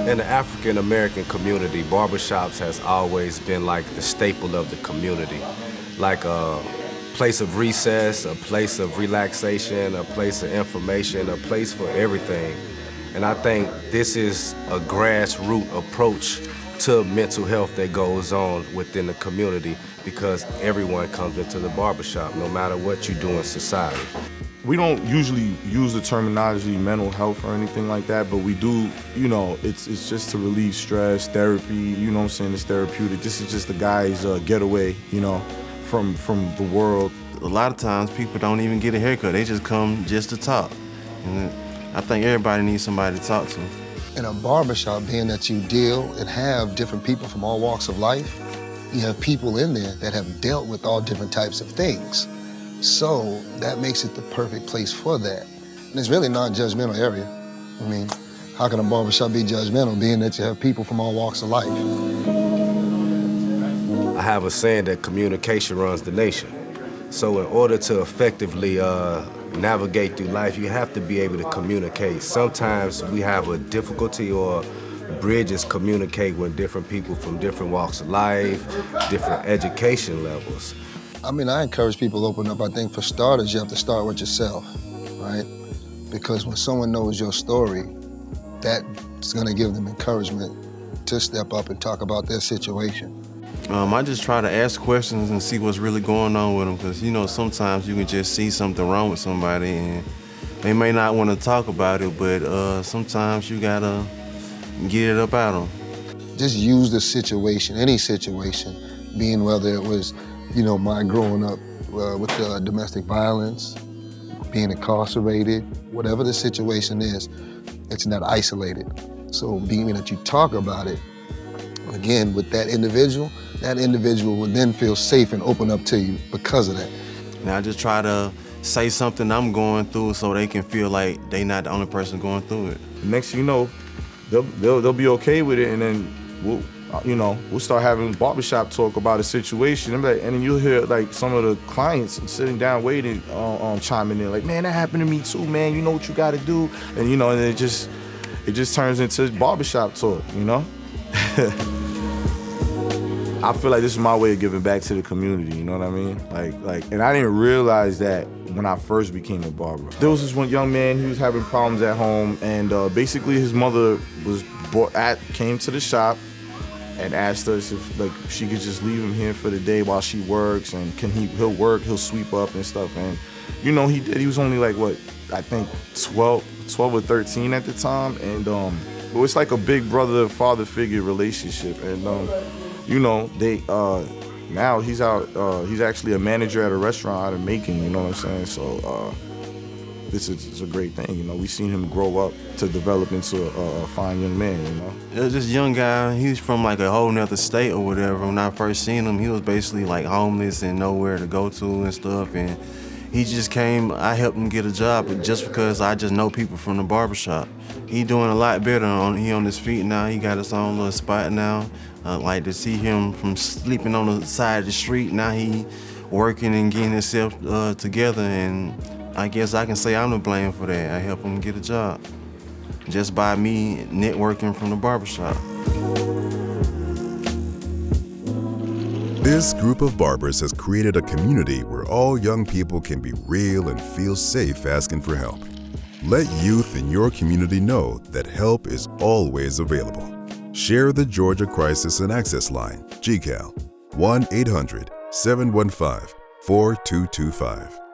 In the African American community, barbershops has always been like the staple of the community. Like a place of recess, a place of relaxation, a place of information, a place for everything. And I think this is a grassroots approach to mental health that goes on within the community because everyone comes into the barbershop, no matter what you do in society. We don't usually use the terminology mental health or anything like that, but we do, it's just to relieve stress, therapy, you know what I'm saying, it's therapeutic. This is just the guy's getaway, from the world. A lot of times people don't even get a haircut, they just come just to talk. And I think everybody needs somebody to talk to. In a barbershop, being that you deal and have different people from all walks of life, you have people in there that have dealt with all different types of things. So that makes it the perfect place for that. And it's really not a judgmental area. I mean, how can a barbershop be judgmental, being that you have people from all walks of life? I have a saying that communication runs the nation. So in order to effectively navigate through life, you have to be able to communicate. Sometimes we have a difficulty or bridges communicate with different people from different walks of life, different education levels. I mean, I encourage people to open up. I think for starters, you have to start with yourself, right? Because when someone knows your story, that's gonna give them encouragement to step up and talk about their situation. I just try to ask questions and see what's really going on with them, because sometimes you can just see something wrong with somebody and they may not want to talk about it, but sometimes you gotta get it up out of them. Just use the situation, any situation, being whether it was my growing up with domestic violence, being incarcerated, whatever the situation is, it's not isolated. So being that you talk about it, again, with that individual will then feel safe and open up to you because of that. And I just try to say something I'm going through so they can feel like they not the only person going through it. Next thing you know, they'll be okay with it, and then we'll start having barbershop talk about a situation, and then you'll hear like some of the clients sitting down waiting, chiming in like, man, that happened to me too, man. You know what you got to do, and and it just turns into barbershop talk, I feel like this is my way of giving back to the community, you know what I mean? Like, and I didn't realize that when I first became a barber. There was this one young man who was having problems at home, and basically his mother came to the shop and asked us if she could just leave him here for the day while she works, and he'll work, he'll sweep up and stuff. And he did. He was only like, I think 12 or 13 at the time, and but it's like a big brother father figure relationship, and they now he's out. He's actually a manager at a restaurant out of Macon. You know what I'm saying? So this is a great thing. We've seen him grow up to develop into a fine young man. It was this young guy. He's from like a whole nother state or whatever. When I first seen him, he was basically like homeless and nowhere to go to and stuff. And he just came. I helped him get a job, just because I just know people from the barbershop. He doing a lot better. He on his feet now. He got his own little spot now. Like to see him from sleeping on the side of the street, now he working and getting himself together, and I guess I can say I'm to blame for that. I helped him get a job just by me networking from the barbershop. This group of barbers has created a community where all young people can be real and feel safe asking for help. Let youth in your community know that help is always available. Share the Georgia Crisis and Access Line, GCAL, 1-800-715-4225.